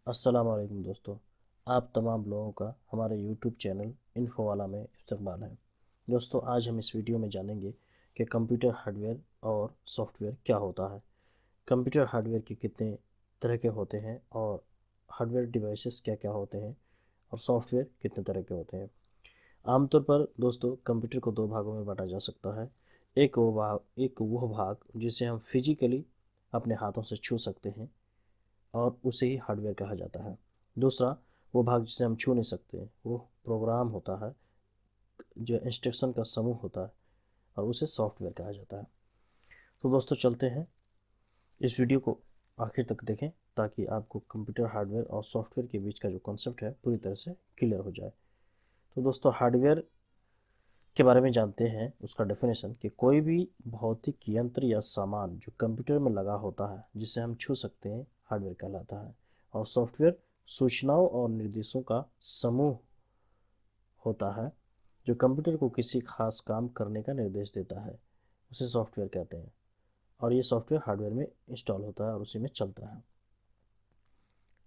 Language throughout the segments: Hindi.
अस्सलाम वालेकुम दोस्तों। आप तमाम लोगों का हमारे यूट्यूब चैनल इन्फोवाला में इस्तकबाल है। दोस्तों, आज हम इस वीडियो में जानेंगे कि कंप्यूटर हार्डवेयर और सॉफ्टवेयर क्या होता है, कंप्यूटर हार्डवेयर के कितने तरह के होते हैं और हार्डवेयर डिवाइसेस क्या क्या होते हैं और सॉफ्टवेयर कितने तरह के होते हैं। आमतौर पर दोस्तों कंप्यूटर को दो भागों में बांटा जा सकता है। एक वो भाग जिसे हम फिजिकली अपने हाथों से छू सकते हैं और उसे ही हार्डवेयर कहा जाता है। दूसरा वो भाग जिसे हम छू नहीं सकते, वो प्रोग्राम होता है, जो इंस्ट्रक्शन का समूह होता है, और उसे सॉफ्टवेयर कहा जाता है। तो दोस्तों चलते हैं, इस वीडियो को आखिर तक देखें ताकि आपको कंप्यूटर हार्डवेयर और सॉफ्टवेयर के बीच का जो कॉन्सेप्ट है पूरी तरह से क्लियर हो जाए। तो दोस्तों, हार्डवेयर के बारे में जानते हैं उसका डेफिनेशन कि कोई भी भौतिक यंत्र या सामान जो कंप्यूटर में लगा होता है जिसे हम छू सकते हैं, हार्डवेयर कहलाता है। और सॉफ्टवेयर सूचनाओं और निर्देशों का समूह होता है जो कंप्यूटर को किसी खास काम करने का निर्देश देता है, उसे सॉफ्टवेयर कहते हैं। और ये सॉफ्टवेयर हार्डवेयर में इंस्टॉल होता है और उसी में चलता है।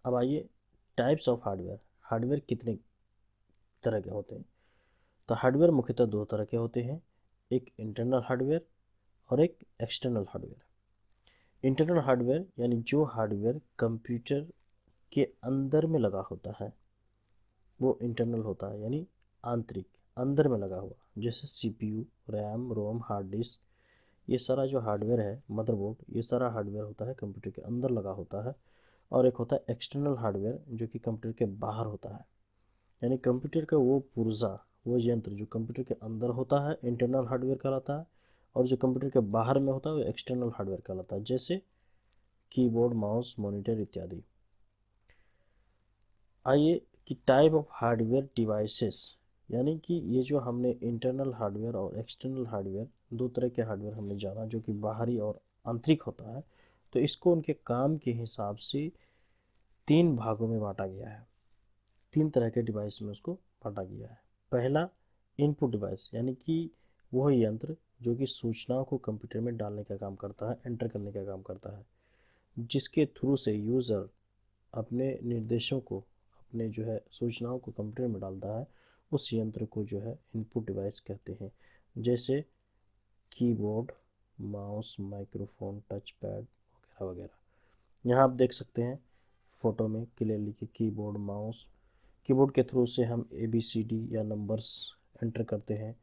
अब आइए, टाइप्स ऑफ हार्डवेयर। हार्डवेयर कितने तरह के होते हैं? तो हार्डवेयर मुख्यतः दो तरह के होते हैं, एक इंटरनल हार्डवेयर और एक एक्सटर्नल हार्डवेयर। इंटरनल हार्डवेयर यानी जो हार्डवेयर कंप्यूटर के अंदर में लगा होता है, वो इंटरनल होता है, यानी आंतरिक, अंदर में लगा हुआ। जैसे सीपीयू, रैम, रोम, हार्ड डिस्क, ये सारा जो हार्डवेयर है, मदरबोर्ड, ये सारा हार्डवेयर होता है कंप्यूटर के अंदर लगा होता है। और एक होता है एक्सटर्नल हार्डवेयर जो कि कंप्यूटर के बाहर होता है, यानी कंप्यूटर का वो पुर्जा, वो यंत्र जो कंप्यूटर के अंदर होता है, इंटरनल हार्डवेयर कहलाता है। और जो कंप्यूटर के बाहर में होता है वो एक्सटर्नल हार्डवेयर कहलाता है, जैसे कीबोर्ड, माउस, मॉनिटर इत्यादि। आइए कि टाइप ऑफ हार्डवेयर डिवाइसेस, यानी कि ये जो हमने इंटरनल हार्डवेयर और एक्सटर्नल हार्डवेयर, दो तरह के हार्डवेयर हमने जाना जो कि बाहरी और आंतरिक होता है, तो इसको उनके काम के हिसाब से तीन भागों में बांटा गया है। तीन तरह के डिवाइस में उसको बांटा गया है। पहला, इनपुट डिवाइस, यानी कि वह यंत्र जो कि सूचनाओं को कंप्यूटर में डालने का काम करता है, एंटर करने का काम करता है, जिसके थ्रू से यूज़र अपने निर्देशों को, अपने जो है सूचनाओं को कंप्यूटर में डालता है, उस यंत्र को जो है इनपुट डिवाइस कहते हैं। जैसे keyboard, mouse, microphone, touch pad वगैरह वगैरह। यहाँ आप देख सकते हैं फ़ोटो में क्लियरली कि कीबोर्ड, माउस, कीबोर्ड के थ्रू से हम ए बी सी डी या नंबर्स एंटर करते हैं।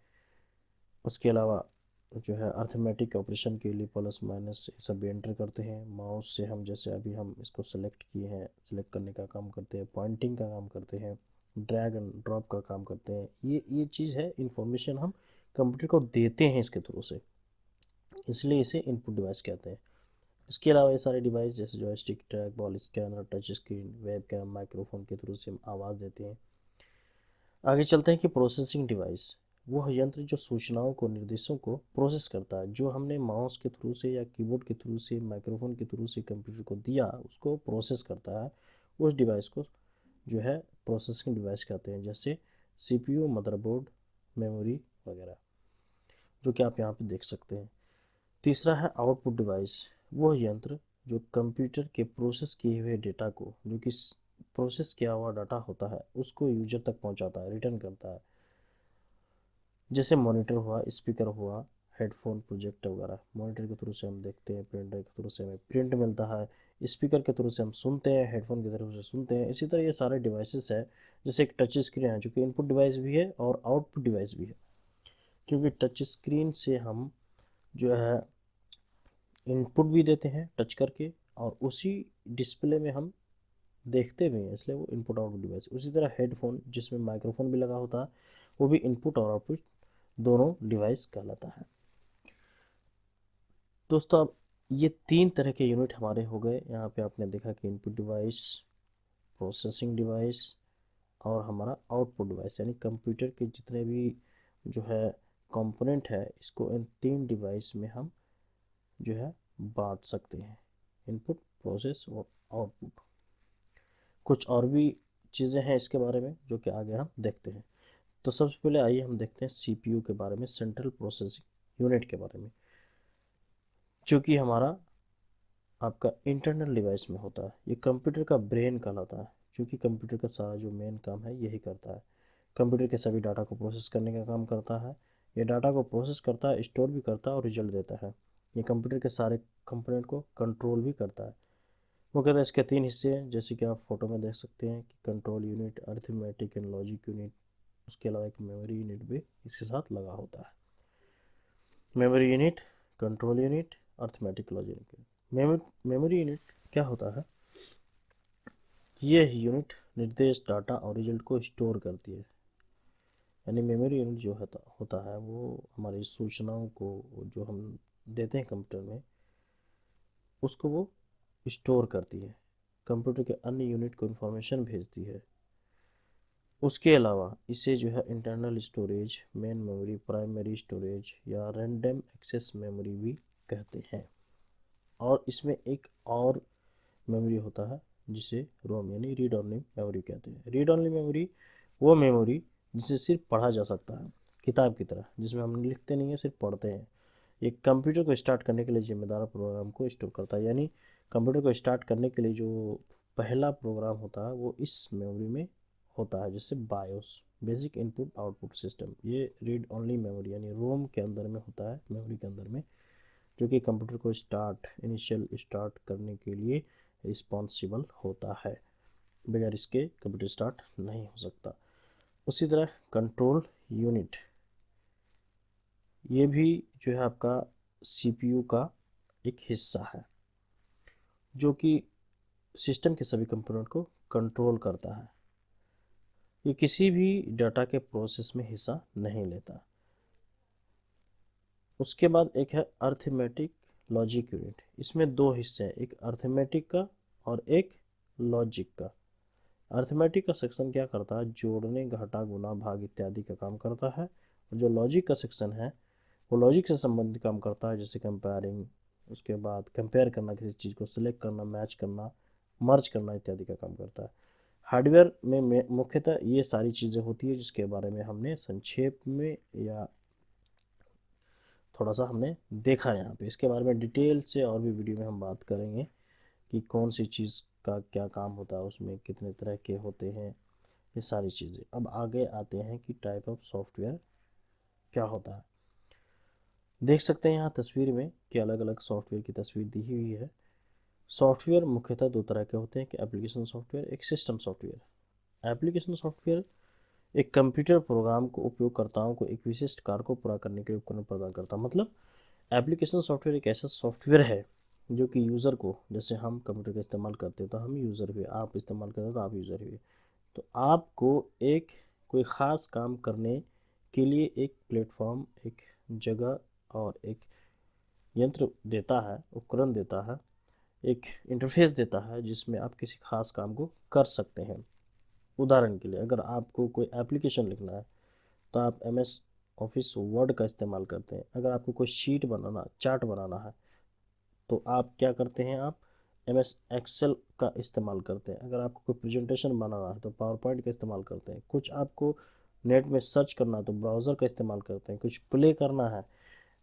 उसके अलावा जो है अर्थमेटिक ऑपरेशन के लिए प्लस माइनस ये सब भी एंटर करते हैं। माउस से हम, जैसे अभी हम इसको सेलेक्ट किए हैं, सेलेक्ट करने का काम करते हैं, पॉइंटिंग का काम करते हैं, ड्रैग एंड ड्रॉप का काम करते हैं। ये चीज़ है, इंफॉर्मेशन हम कंप्यूटर को देते हैं इसके थ्रू से, इसलिए इसे इनपुट डिवाइस कहते हैं। इसके अलावा ये सारे डिवाइस जैसे joystick, track ball, scanner, touch screen, web cam, microphone के थ्रू से हम आवाज़ देते हैं। आगे चलते हैं कि प्रोसेसिंग डिवाइस, वह यंत्र जो सूचनाओं को, निर्देशों को प्रोसेस करता है, जो हमने माउस के थ्रू से या कीबोर्ड के थ्रू से, माइक्रोफोन के थ्रू से कंप्यूटर को दिया, उसको प्रोसेस करता है। उस डिवाइस को जो है प्रोसेसिंग डिवाइस कहते हैं, जैसे सीपीयू, मदरबोर्ड, मेमोरी वगैरह, जो कि आप यहाँ पे देख सकते हैं। तीसरा है आउटपुट डिवाइस, वह यंत्र जो कंप्यूटर के प्रोसेस किए हुए डेटा को, जो कि प्रोसेस किया हुआ डाटा होता है, उसको यूजर तक पहुंचाता है, रिटर्न करता है। जैसे मॉनिटर हुआ, स्पीकर हुआ, हेडफोन, प्रोजेक्टर वगैरह। मॉनिटर के थ्रू से हम देखते हैं, प्रिंटर के थ्रू से हमें प्रिंट मिलता है, स्पीकर के थ्रू से हम सुनते हैं, हेडफोन के थ्रू से सुनते हैं। इसी तरह ये सारे डिवाइसेस है। जैसे एक टच स्क्रीन है जो कि इनपुट डिवाइस भी है और आउटपुट डिवाइस भी है, क्योंकि टच स्क्रीन से हम जो है इनपुट भी देते हैं टच करके, और उसी डिस्प्ले में हम देखते भी हैं, इसलिए वो इनपुट आउटपुट डिवाइस। उसी तरह हेडफोन जिसमें माइक्रोफोन भी लगा होता है, वो भी इनपुट और आउटपुट दोनों डिवाइस कहलाता है। दोस्तों, अब ये तीन तरह के यूनिट हमारे हो गए। यहाँ पे आपने देखा कि इनपुट डिवाइस, प्रोसेसिंग डिवाइस और हमारा आउटपुट डिवाइस, यानी कंप्यूटर के जितने भी जो है कंपोनेंट है, इसको इन तीन डिवाइस में हम जो है बांट सकते हैं, इनपुट, प्रोसेस और आउटपुट। कुछ और भी चीज़ें हैं इसके बारे में जो कि आगे हम देखते हैं। तो सबसे पहले आइए हम देखते हैं सीपीयू के बारे में, सेंट्रल प्रोसेसिंग यूनिट के बारे में, जो कि हमारा आपका इंटरनल डिवाइस में होता है। ये कंप्यूटर का ब्रेन कहलाता है, क्योंकि कंप्यूटर का सारा जो मेन काम है यही करता है। कंप्यूटर के सभी डाटा को प्रोसेस करने का काम करता है। ये डाटा को प्रोसेस करता है, स्टोर भी करता है और रिजल्ट देता है। ये कंप्यूटर के सारे कंपोनेंट को कंट्रोल भी करता है। वो कहता है इसके तीन हिस्से हैं, जैसे कि आप फोटो में देख सकते हैं कि control unit, arithmetic and logic unit, उसके अलावा एक मेमोरी यूनिट भी इसके साथ लगा होता है। Memory unit, control unit, arithmetic logic unit. Memory unit क्या होता है? ये यूनिट निर्देश, डाटा और रिजल्ट को स्टोर करती है। यानी मेमोरी यूनिट जो होता है वो हमारी सूचनाओं को जो हम देते हैं कंप्यूटर में, उसको वो स्टोर करती है, कंप्यूटर के अन्य यूनिट को इन्फॉर्मेशन भेजती है। उसके अलावा इसे जो है internal storage, main memory, primary storage या रैंडम एक्सेस मेमोरी भी कहते हैं। और इसमें एक और मेमोरी होता है जिसे रोम यानी रीड ओनली मेमोरी कहते हैं। रीड ओनली मेमोरी वो मेमोरी जिसे सिर्फ पढ़ा जा सकता है, किताब की तरह, जिसमें हम लिखते नहीं है, सिर्फ पढ़ते हैं। ये कंप्यूटर को स्टार्ट करने के लिए जिम्मेदार प्रोग्राम को स्टोर करता है। यानी कंप्यूटर को स्टार्ट करने के लिए जो पहला प्रोग्राम होता है वो इस मेमोरी में होता है, जैसे BIOS, basic input output system. ये रीड ओनली मेमोरी यानी रोम के अंदर में होता है, मेमोरी के अंदर में, जो कि कंप्यूटर को इनिशियल स्टार्ट करने के लिए रिस्पॉन्सिबल होता है। बगैर इसके कंप्यूटर स्टार्ट नहीं हो सकता। उसी तरह कंट्रोल यूनिट, ये भी जो है आपका सीपीयू का एक हिस्सा है, जो कि सिस्टम के सभी कंपोनेंट को कंट्रोल करता है। ये किसी भी डाटा के प्रोसेस में हिस्सा नहीं लेता। उसके बाद एक है अर्थमेटिक लॉजिक यूनिट। इसमें दो हिस्से हैं, एक अर्थमेटिक का और एक लॉजिक का। अर्थमेटिक का सेक्शन क्या करता है? जोड़ने, घटा, गुना, भाग इत्यादि का काम करता है। और जो लॉजिक का सेक्शन है वो लॉजिक से संबंधित काम करता है, जैसे कंपेयरिंग, उसके बाद कंपेयर करना, किसी चीज़ को सिलेक्ट करना, मैच करना, मर्ज करना इत्यादि का काम करता है। हार्डवेयर में मुख्यतः ये सारी चीज़ें होती है, जिसके बारे में हमने संक्षेप में या थोड़ा सा हमने देखा है यहाँ पे। इसके बारे में डिटेल से और भी वीडियो में हम बात करेंगे कि कौन सी चीज़ का क्या काम होता है, उसमें कितने तरह के होते हैं, ये सारी चीज़ें। अब आगे आते हैं कि टाइप ऑफ सॉफ्टवेयर क्या होता है। देख सकते हैं यहाँ तस्वीर में कि अलग अलग सॉफ्टवेयर की तस्वीर दी हुई है। सॉफ्टवेयर मुख्यतः दो तरह के होते हैं, कि एप्लीकेशन सॉफ्टवेयर, एक सिस्टम सॉफ्टवेयर। एप्लीकेशन सॉफ्टवेयर एक कंप्यूटर प्रोग्राम को उपयोगकर्ताओं को एक विशिष्ट कार्य को पूरा करने के लिए उपकरण प्रदान करता है। मतलब एप्लीकेशन सॉफ्टवेयर एक ऐसा सॉफ्टवेयर है जो कि यूज़र को, जैसे हम कंप्यूटर का इस्तेमाल करते हैं तो हम यूज़र हुए, आप इस्तेमाल करते हैं तो आप यूज़र हुए, तो आपको एक कोई ख़ास काम करने के लिए एक प्लेटफॉर्म, एक जगह और एक यंत्र देता है, उपकरण देता है, एक इंटरफेस देता है जिसमें आप किसी खास काम को कर सकते हैं। उदाहरण के लिए अगर आपको कोई एप्लीकेशन लिखना है तो आप एम एस ऑफिस वर्ड का इस्तेमाल करते हैं। अगर आपको कोई शीट बनाना, चार्ट बनाना है तो आप क्या करते हैं? आप एम एस एक्सेल का इस्तेमाल करते हैं। अगर आपको कोई प्रेजेंटेशन बनाना है तो पावर पॉइंट का इस्तेमाल करते हैं। कुछ आपको नेट में सर्च करना है तो ब्राउज़र का इस्तेमाल करते हैं। कुछ प्ले करना है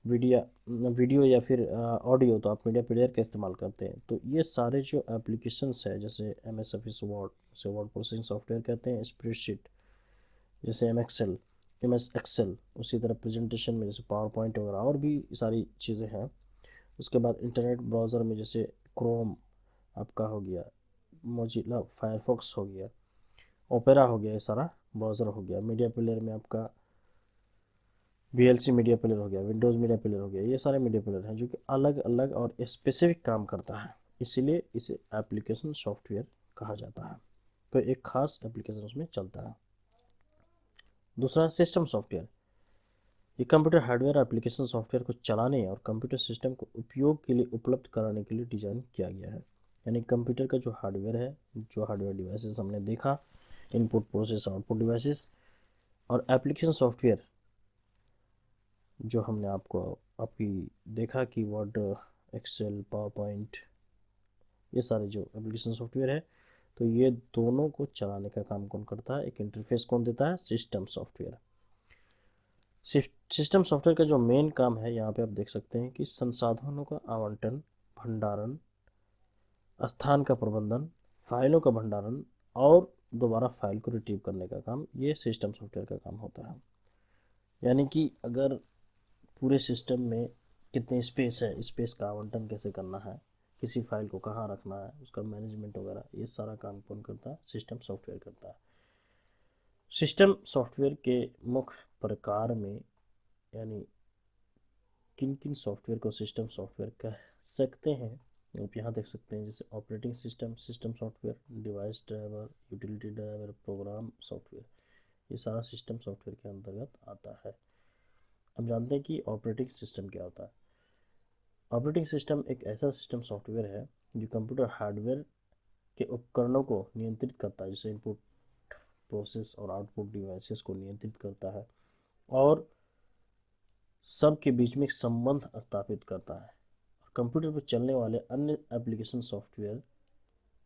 वीडियो या फिर ऑडियो तो आप मीडिया प्लेयर का इस्तेमाल करते हैं। तो ये सारे जो एप्लीकेशंस है, जैसे एम एस ऑफिस वर्ड, से वर्ड प्रोसेसिंग सॉफ्टवेयर कहते हैं, स्प्रेडशीट जैसे एम एस एक्सेल, उसी तरह प्रेजेंटेशन में जैसे पावर पॉइंट वगैरह और भी सारी चीज़ें हैं। उसके बाद इंटरनेट ब्राउज़र में जैसे क्रोम आपका हो गया, मोजिला फायरफॉक्स हो गया, ओपेरा हो गया, ये सारा ब्राउज़र हो गया। मीडिया प्लेयर में आपका VLC मीडिया प्लेयर हो गया, विंडोज़ मीडिया प्लेयर हो गया, ये सारे मीडिया प्लेयर हैं जो कि अलग अलग और स्पेसिफिक काम करता है, इसीलिए इसे एप्लीकेशन सॉफ्टवेयर कहा जाता है। तो एक खास एप्लीकेशन उसमें चलता है। दूसरा सिस्टम सॉफ्टवेयर। ये कंप्यूटर हार्डवेयर एप्लीकेशन सॉफ्टवेयर को चलाने और कंप्यूटर सिस्टम को उपयोग के लिए उपलब्ध कराने के लिए डिज़ाइन किया गया है। यानी कंप्यूटर का जो हार्डवेयर है, जो हार्डवेयर डिवाइसेस हमने देखा, इनपुट प्रोसेस आउटपुट डिवाइसेस, और एप्लीकेशन सॉफ्टवेयर जो हमने आपको अभी देखा कि वर्ड, एक्सेल, पावर पॉइंट, ये सारे जो एप्लीकेशन सॉफ्टवेयर है, तो ये दोनों को चलाने का काम कौन करता है? एक इंटरफेस कौन देता है? System software. सिस्टम सॉफ्टवेयर का जो मेन काम है, यहाँ पे आप देख सकते हैं कि संसाधनों का आवंटन, भंडारण, स्थान का प्रबंधन, फाइलों का भंडारण और दोबारा फाइल को रिट्रीव करने का काम ये सिस्टम सॉफ्टवेयर का काम होता है। यानी कि अगर पूरे सिस्टम में कितने स्पेस है, स्पेस का आवंटन कैसे करना है, किसी फाइल को कहाँ रखना है, उसका मैनेजमेंट वगैरह, ये सारा काम कौन करता है? सिस्टम सॉफ्टवेयर करता है। सिस्टम सॉफ्टवेयर के मुख्य प्रकार में यानी किन किन सॉफ्टवेयर को सिस्टम सॉफ्टवेयर कह सकते हैं, आप यहाँ देख सकते हैं। जैसे operating system system software, device driver, utility driver, program software, ये सारा सिस्टम सॉफ्टवेयर के अंतर्गत आता है। अब जानते हैं कि ऑपरेटिंग सिस्टम क्या होता है। ऑपरेटिंग सिस्टम एक ऐसा सिस्टम सॉफ्टवेयर है जो कंप्यूटर हार्डवेयर के उपकरणों को नियंत्रित करता है, जैसे इनपुट प्रोसेस और आउटपुट डिवाइसेस को नियंत्रित करता है और सब के बीच में एक संबंध स्थापित करता है। कंप्यूटर पर चलने वाले अन्य एप्लीकेशन सॉफ्टवेयर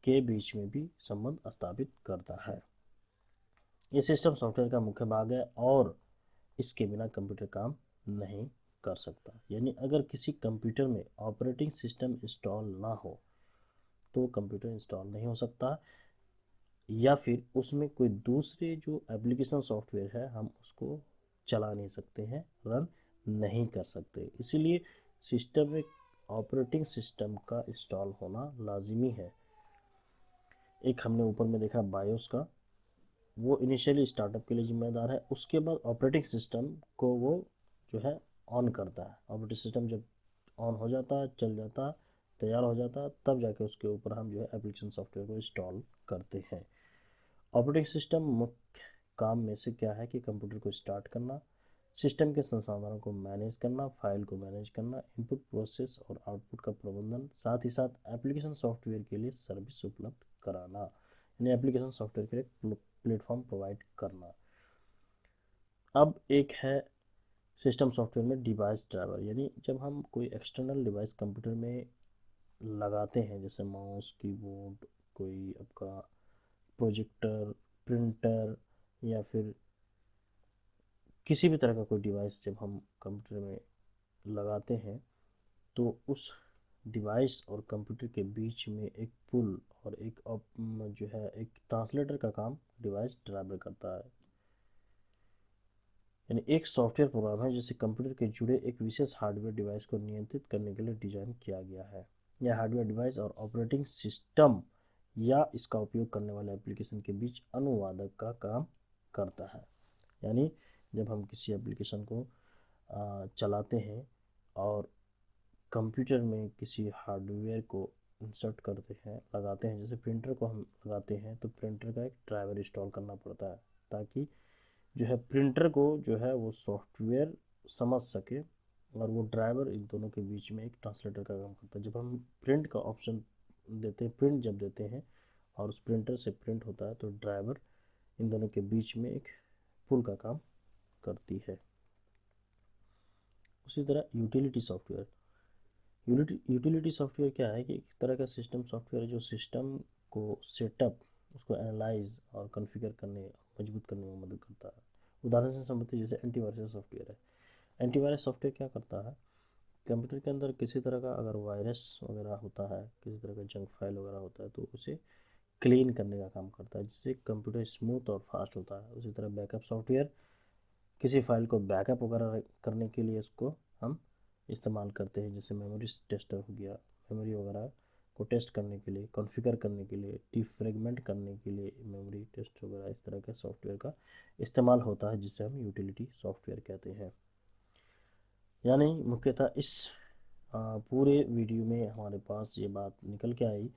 के बीच में भी संबंध स्थापित करता है। ये सिस्टम सॉफ्टवेयर का मुख्य भाग है और इसके बिना कंप्यूटर काम नहीं कर सकता। यानी अगर किसी कंप्यूटर में ऑपरेटिंग सिस्टम इंस्टॉल ना हो तो कंप्यूटर इंस्टॉल नहीं हो सकता, या फिर उसमें कोई दूसरे जो एप्लीकेशन सॉफ्टवेयर है हम उसको चला नहीं सकते हैं, रन नहीं कर सकते। इसीलिए सिस्टम में ऑपरेटिंग सिस्टम का इंस्टॉल होना लाजिमी है। एक हमने ऊपर में देखा बायोस का, वो इनिशियली स्टार्टअप के लिए जिम्मेदार है, उसके बाद ऑपरेटिंग सिस्टम को वो जो है ऑन करता है। ऑपरेटिंग सिस्टम जब ऑन हो जाता है, चल जाता, तैयार हो जाता, तब जाके उसके ऊपर हम जो है एप्लीकेशन सॉफ्टवेयर को इंस्टॉल करते हैं। ऑपरेटिंग सिस्टम मुख्य काम में से क्या है कि कंप्यूटर को स्टार्ट करना, सिस्टम के संसाधनों को मैनेज करना, फाइल को मैनेज करना, इनपुट प्रोसेस और आउटपुट का प्रबंधन, साथ ही साथ एप्लीकेशन सॉफ्टवेयर के लिए सर्विस उपलब्ध कराना, यानी एप्लीकेशन सॉफ्टवेयर के लिए प्लेटफॉर्म प्रोवाइड करना। अब एक है सिस्टम सॉफ्टवेयर में डिवाइस ड्राइवर, यानी जब हम कोई एक्सटर्नल डिवाइस कंप्यूटर में लगाते हैं, जैसे माउस, कीबोर्ड, कोई आपका प्रोजेक्टर, प्रिंटर या फिर किसी भी तरह का कोई डिवाइस जब हम कंप्यूटर में लगाते हैं तो उस डिवाइस और कंप्यूटर के बीच में एक पुल और एक जो है एक ट्रांसलेटर का काम डिवाइस ड्राइवर करता है। यानी एक सॉफ्टवेयर प्रोग्राम है जिसे कंप्यूटर के जुड़े एक विशेष हार्डवेयर डिवाइस को नियंत्रित करने के लिए डिजाइन किया गया है। यह हार्डवेयर डिवाइस और ऑपरेटिंग सिस्टम या इसका उपयोग करने वाले एप्लीकेशन के बीच अनुवादक का काम करता है। यानी जब हम किसी एप्लीकेशन को चलाते हैं और कंप्यूटर में किसी हार्डवेयर को इंसर्ट करते हैं, लगाते हैं, जैसे प्रिंटर को हम लगाते हैं तो प्रिंटर का एक ड्राइवर इंस्टॉल करना पड़ता है ताकि जो है प्रिंटर को जो है वो सॉफ्टवेयर समझ सके, और वो ड्राइवर इन दोनों के बीच में एक ट्रांसलेटर का काम करता है। जब हम प्रिंट का ऑप्शन देते हैं, प्रिंट जब देते हैं और उस प्रिंटर से प्रिंट होता है तो ड्राइवर इन दोनों के बीच में एक पुल का काम करती है। उसी तरह यूटिलिटी सॉफ्टवेयर, यूटिलिटी सॉफ्टवेयर क्या है कि एक तरह का सिस्टम सॉफ्टवेयर है जो सिस्टम को सेटअप, उसको एनालाइज और कॉन्फ़िगर करने, मजबूत करने में मदद करता है। उदाहरण से संबंधित जैसे एंटीवायरस सॉफ्टवेयर है। एंटीवायरस सॉफ्टवेयर क्या करता है, कंप्यूटर के अंदर किसी तरह का अगर वायरस वगैरह होता है, किसी तरह का जंक फाइल वगैरह होता है तो उसे क्लीन करने का काम करता है, जिससे कंप्यूटर स्मूथ और फास्ट होता है। उसी तरह बैकअप सॉफ्टवेयर, किसी फाइल को बैकअप वगैरह करने के लिए इसको हम इस्तेमाल करते हैं, जैसे मेमोरी टेस्टर हो गया, मेमोरी वगैरह को टेस्ट करने के लिए, कॉन्फ़िगर करने के लिए, डिफ्रेगमेंट करने के लिए मेमोरी टेस्ट वगैरह इस तरह के सॉफ्टवेयर का इस्तेमाल होता है, जिसे हम यूटिलिटी सॉफ्टवेयर कहते हैं। यानी मुख्यतः इस पूरे वीडियो में हमारे पास ये बात निकल के आई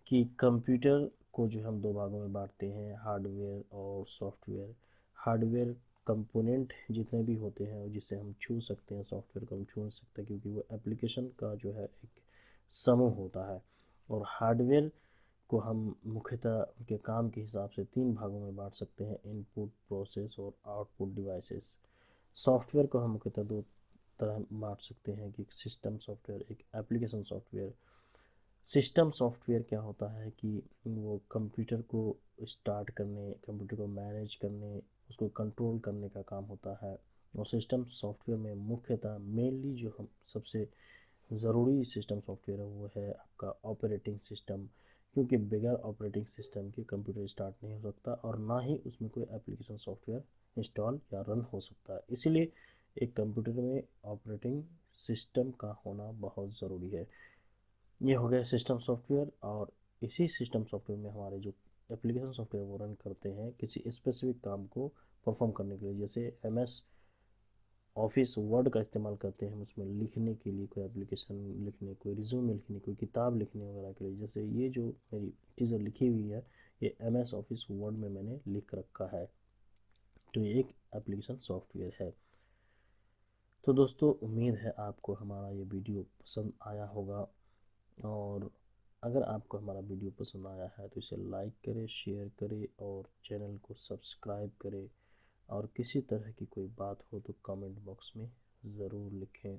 कि कंप्यूटर को जो हम दो भागों में बांटते हैं, हार्डवेयर और सॉफ्टवेयर। हार्डवेयर कंपोनेंट जितने भी होते हैं और जिसे हम छू सकते हैं, सॉफ्टवेयर को हम छू नहीं सकते क्योंकि वो एप्लीकेशन का जो है एक समूह होता है। और हार्डवेयर को हम मुख्यतः उनके काम के हिसाब से तीन भागों में बांट सकते हैं, इनपुट, प्रोसेस और आउटपुट डिवाइसेस। सॉफ्टवेयर को हम मुख्यतः दो तरह बांट सकते हैं कि एक सिस्टम सॉफ्टवेयर, एक एप्लीकेशन सॉफ्टवेयर। सिस्टम सॉफ्टवेयर क्या होता है कि वो कंप्यूटर को स्टार्ट करने, कंप्यूटर को मैनेज करने, उसको कंट्रोल करने का काम होता है। और सिस्टम सॉफ्टवेयर में मुख्यतः मेनली जो हम सबसे ज़रूरी सिस्टम सॉफ्टवेयर है वो है आपका ऑपरेटिंग सिस्टम, क्योंकि बगैर ऑपरेटिंग सिस्टम के कंप्यूटर स्टार्ट नहीं हो सकता और ना ही उसमें कोई एप्लीकेशन सॉफ्टवेयर इंस्टॉल या रन हो सकता है। इसीलिए एक कंप्यूटर में ऑपरेटिंग सिस्टम का होना बहुत ज़रूरी है। ये हो गया सिस्टम सॉफ्टवेयर। और इसी सिस्टम सॉफ्टवेयर में हमारे जो एप्लीकेशन सॉफ्टवेयर वो रन करते हैं किसी स्पेसिफिक काम को परफॉर्म करने के लिए। जैसे MS ऑफिस वर्ड का इस्तेमाल करते हैं हम उसमें लिखने के लिए, कोई एप्लीकेशन लिखने, कोई रिज्यूमे लिखने, कोई किताब लिखने वगैरह के लिए। जैसे ये जो मेरी चीज़ें लिखी हुई है ये MS ऑफिस वर्ड में मैंने लिख रखा है, तो ये एक एप्लीकेशन सॉफ्टवेयर है। तो दोस्तों उम्मीद है आपको हमारा ये वीडियो पसंद आया होगा, और अगर आपको हमारा वीडियो पसंद आया है तो इसे लाइक करें, शेयर करें और चैनल को सब्सक्राइब करें। और किसी तरह की कोई बात हो तो कमेंट बॉक्स में ज़रूर लिखें।